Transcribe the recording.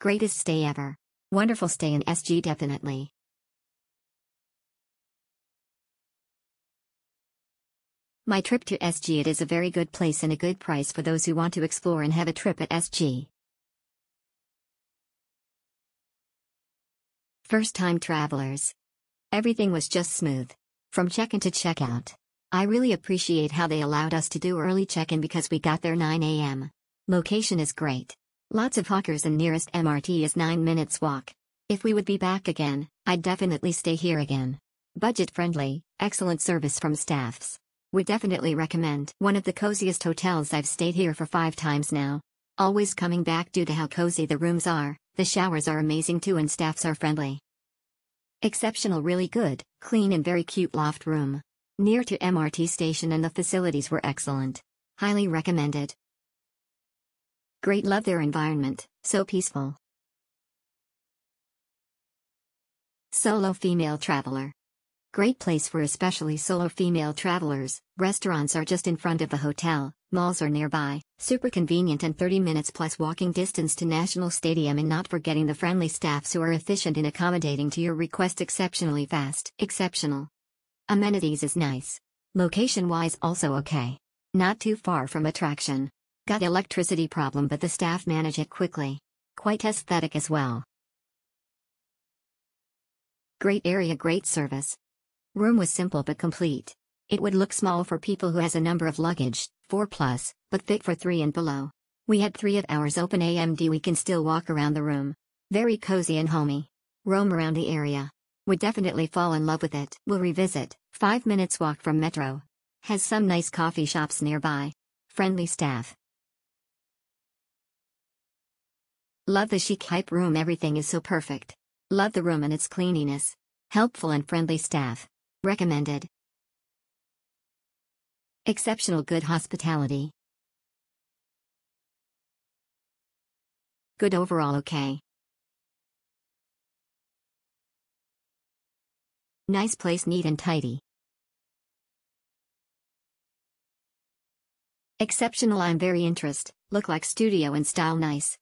Greatest stay ever. Wonderful stay in SG definitely. My trip to SG. It is a very good place and a good price for those who want to explore and have a trip at SG. First-time travelers. Everything was just smooth. From check-in to check-out. I really appreciate how they allowed us to do early check-in because we got there 9 a.m. Location is great. Lots of hawkers and nearest MRT is 9 minutes walk. If we would be back again, I'd definitely stay here again. Budget-friendly, excellent service from staffs. Would definitely recommend. One of the coziest hotels. I've stayed here for 5 times now. Always coming back due to how cozy the rooms are. The showers are amazing too and staffs are friendly. Exceptional, really good, clean and very cute loft room. Near to MRT station and the facilities were excellent. Highly recommended. Great, love their environment, so peaceful. Solo female traveler. Great place for especially solo female travelers. Restaurants are just in front of the hotel, malls are nearby, super convenient and 30 minutes plus walking distance to National Stadium, and not forgetting the friendly staffs who are efficient in accommodating to your request. Exceptionally fast. Exceptional. Amenities is nice. Location-wise also okay. Not too far from attraction. Got electricity problem but the staff manage it quickly. Quite aesthetic as well. Great area, great service. Room was simple but complete. It would look small for people who has a number of luggage, 4+, but fit for 3 and below. We had 3 of ours open AMD. We can still walk around the room. Very cozy and homey. Roam around the area. Would definitely fall in love with it. Will revisit. 5 minutes walk from metro. Has some nice coffee shops nearby. Friendly staff. Love the chic hype room. Everything is so perfect. Love the room and its cleanliness. Helpful and friendly staff. Recommended. Exceptional good hospitality. Good overall, okay. Nice place, neat and tidy. Exceptional, I'm very interested. Look like studio and style nice.